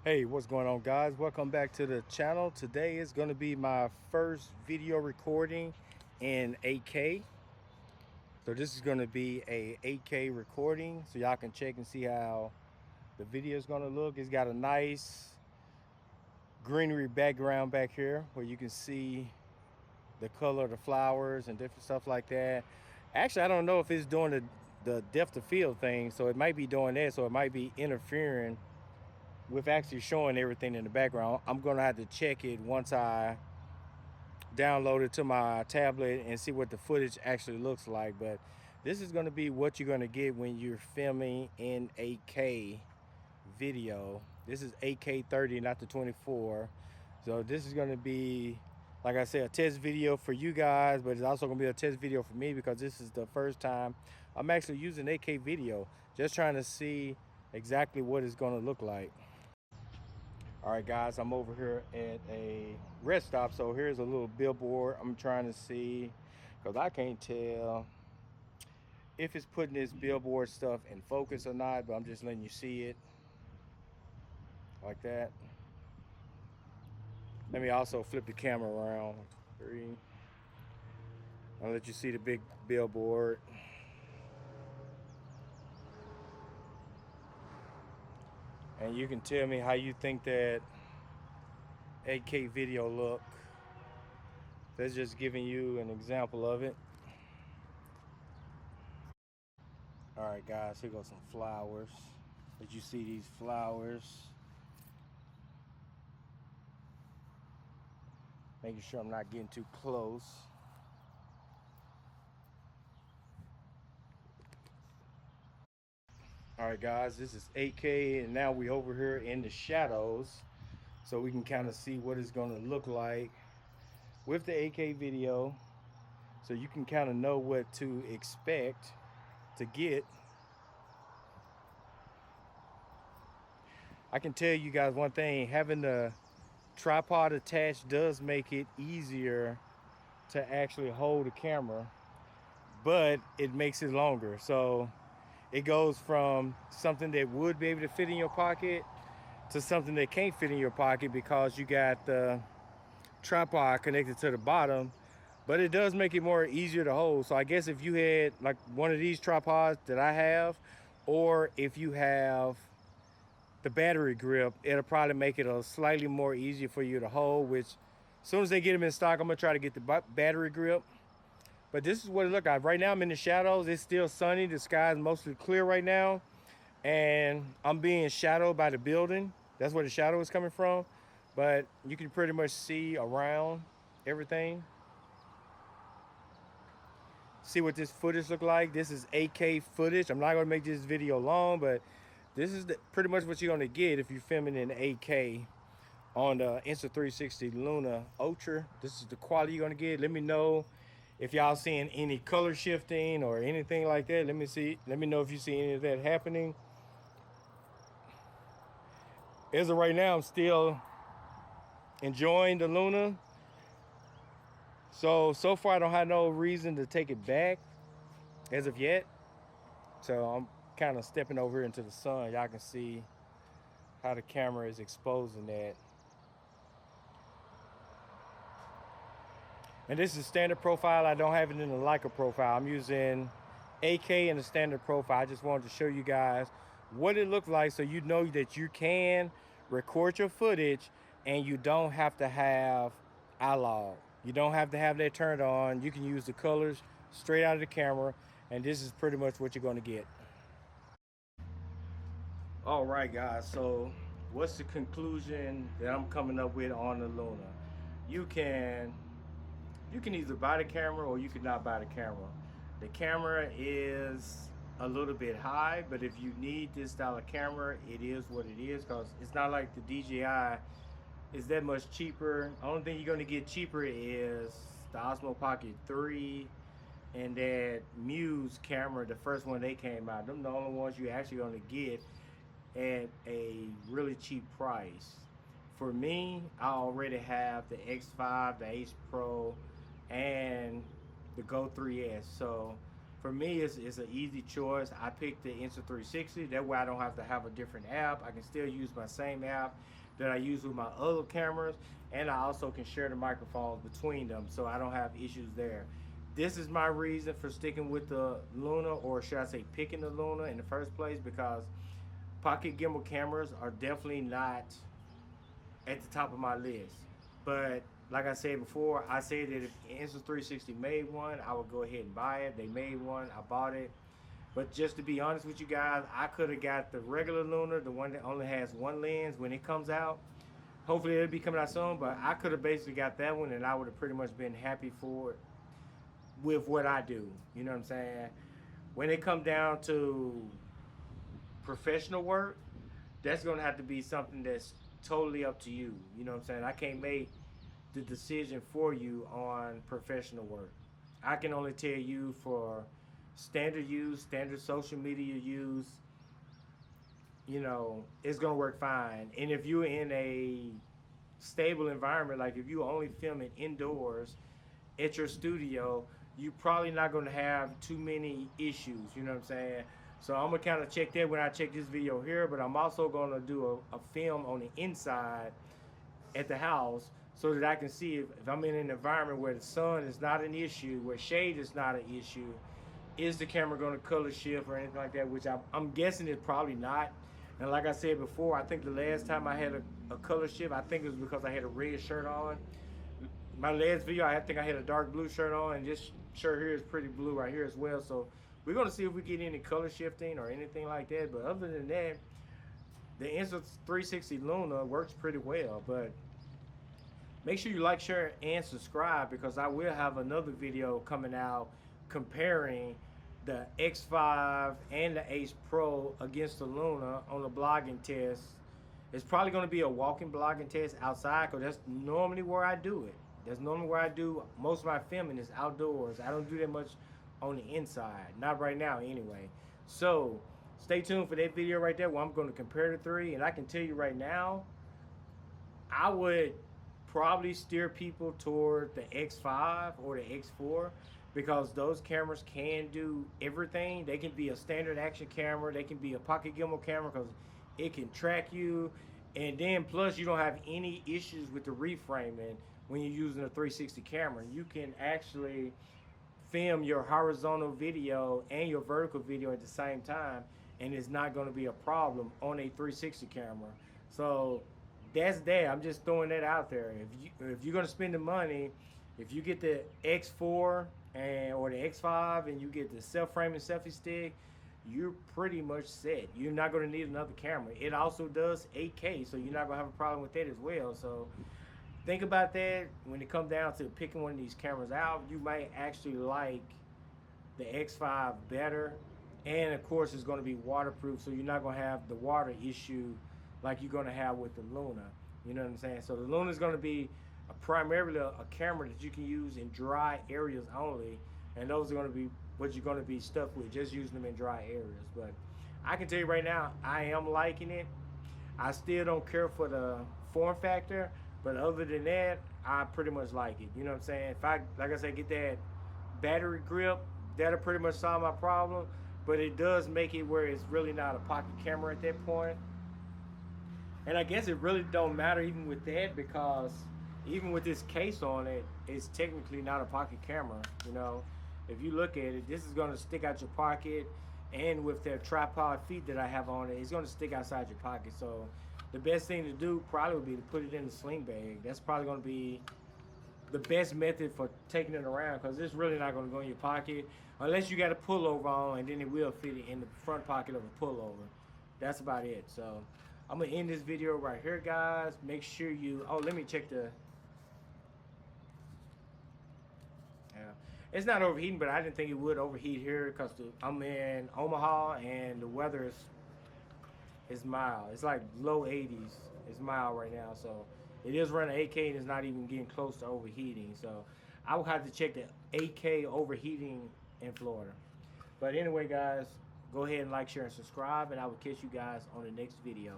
Hey, what's going on, guys? Welcome back to the channel. Today is going to be my first video recording in 8K. So this is going to be a 8K recording so y'all can check and see how the video is going to look. It's got a nice greenery background back here where you can see the color of the flowers and different stuff like that. Actually, I don't know if it's doing the depth of field thing, so it might be doing that, so it might be interfering with actually showing everything in the background. I'm gonna have to check it once I download it to my tablet and see what the footage actually looks like. But this is gonna be what you're gonna get when you're filming in 8K video. This is 8K 30, not the 24. So this is gonna be, like I said, a test video for you guys, but it's also gonna be a test video for me because this is the first time I'm actually using 8K video, just trying to see exactly what it's gonna look like. All right, guys, I'm over here at a rest stop. So here's a little billboard. I'm trying to see, because I can't tell if it's putting this billboard stuff in focus or not, but I'm just letting you see it like that. Let me also flip the camera around. Three. I'll let you see the big billboard. And you can tell me how you think that 8K video look. That's just giving you an example of it. All right, guys, here goes some flowers. Did you see these flowers? Making sure I'm not getting too close. All right, guys, this is 8K, and now we over here in the shadows, so we can kind of see what it's going to look like with the 8K video, so you can kind of know what to expect to get. I can tell you guys one thing: having the tripod attached does make it easier to actually hold the camera, but it makes it longer. So it goes from something that would be able to fit in your pocket to something that can't fit in your pocket because you got the tripod connected to the bottom, but it does make it more easier to hold. So I guess if you had like one of these tripods that I have, or if you have the battery grip, it'll probably make it a slightly more easier for you to hold, which as soon as they get them in stock, I'm gonna try to get the battery grip. But this is what it looks like. Right now I'm in the shadows. It's still sunny. The sky is mostly clear right now. And I'm being shadowed by the building. That's where the shadow is coming from. But you can pretty much see around everything. See what this footage look like. This is 8K footage. I'm not gonna make this video long, but this is pretty much what you're gonna get if you're filming in 8K on the Insta360 Luna Ultra. This is the quality you're gonna get. Let me know if y'all seeing any color shifting or anything like that. Let me know if you see any of that happening. As of right now, I'm still enjoying the Luna. So far I don't have no reason to take it back as of yet. So I'm kind of stepping over into the sun. Y'all can see how the camera is exposing that. And this is standard profile. I don't have it in the Leica profile. I'm using 8K in the standard profile. I just wanted to show you guys what it looked like so you know that you can record your footage and you don't have to have iLog. You don't have to have that turned on. You can use the colors straight out of the camera, and this is pretty much what you're gonna get. All right, guys, so what's the conclusion that I'm coming up with on the Luna? You can you can either buy the camera or you can not buy the camera. The camera is a little bit high, but if you need this style of camera, it is what it is because it's not like the DJI is that much cheaper. The only thing you're gonna get cheaper is the Osmo Pocket 3 and that Muse camera, the first one they came out. Them the only ones you're actually gonna get at a really cheap price. For me, I already have the X5, the H Pro, and the Go 3S. So For me, it's an easy choice. I picked the Insta360. That way I don't have to have a different app. I can still use my same app that I use with my other cameras, and I also can share the microphones between them, so I don't have issues there. This is my reason for sticking with the Luna, or should I say picking the Luna in the first place, because pocket gimbal cameras are definitely not at the top of my list. But like I said before, I said that if Insta360 made one, I would go ahead and buy it. They made one, I bought it. But just to be honest with you guys, I could have got the regular Luna, the one that only has one lens when it comes out. Hopefully it'll be coming out soon, but I could have basically got that one and I would have pretty much been happy for it with what I do. You know what I'm saying? When it comes down to professional work, that's gonna have to be something that's totally up to you. You know what I'm saying? I can't make the decision for you on professional work. I can only tell you for standard use, standard social media use, you know, it's gonna work fine. And if you're in a stable environment, like if you only filming indoors at your studio, you're probably not gonna have too many issues, you know what I'm saying? So I'm gonna kind of check that when I check this video here, but I'm also gonna do a film on the inside at the house so that I can see if I'm in an environment where the sun is not an issue, where shade is not an issue, is the camera gonna color shift or anything like that, which I'm guessing it's probably not. And like I said before, I think the last time I had a color shift, I think it was because I had a red shirt on. My last video, I think I had a dark blue shirt on, and this shirt here is pretty blue right here as well. So we're gonna see if we get any color shifting or anything like that. But other than that, the Insta360 Luna works pretty well. But make sure you like, share, and subscribe, because I will have another video coming out comparing the X5 and the Ace Pro against the Luna on the blogging test. It's probably going to be a walking blogging test outside, because that's normally where I do it. That's normally where I do most of my filming is outdoors. I don't do that much on the inside. Not right now anyway. So stay tuned for that video right there where I'm going to compare the three. And I can tell you right now, I would probably steer people toward the X5 or the X4, because those cameras can do everything. They can be a standard action camera. They can be a pocket gimbal camera because it can track you. And then plus you don't have any issues with the reframing when you're using a 360 camera. You can actually film your horizontal video and your vertical video at the same time, and it's not going to be a problem on a 360 camera. So that's that. I'm just throwing that out there. If you're going to spend the money, if you get the X4 or the X5 and you get the self-framing selfie stick, you're pretty much set. You're not going to need another camera. It also does 8K, so you're not going to have a problem with that as well. So think about that when it comes down to picking one of these cameras out. You might actually like the X5 better, and of course it's going to be waterproof, so you're not going to have the water issue like you're going to have with the Luna. You know what I'm saying? So the Luna is going to be primarily a camera that you can use in dry areas only, and those are going to be what you're going to be stuck with, just using them in dry areas. But I can tell you right now, I am liking it. I still don't care for the form factor, but other than that, I pretty much like it. You know what I'm saying? If I, like I said, get that battery grip, that'll pretty much solve my problem. But it does make it where it's really not a pocket camera at that point. And I guess it really don't matter even with that, because even with this case on it, it's technically not a pocket camera. You know, if you look at it, this is going to stick out your pocket, and with the tripod feet that I have on it, it's going to stick outside your pocket. So the best thing to do probably would be to put it in the sling bag. That's probably going to be the best method for taking it around, because it's really not going to go in your pocket unless you got a pullover on, and then it will fit it in the front pocket of a pullover. That's about it. So I'm going to end this video right here, guys. Make sure you, oh, let me check the, it's not overheating, but I didn't think it would overheat here because I'm in Omaha and the weather is mild. It's like low 80s. It's mild right now, so it is running 8K and it's not even getting close to overheating. So I will have to check the 8K overheating in Florida. But anyway, guys, go ahead and like, share, and subscribe, and I will catch you guys on the next video.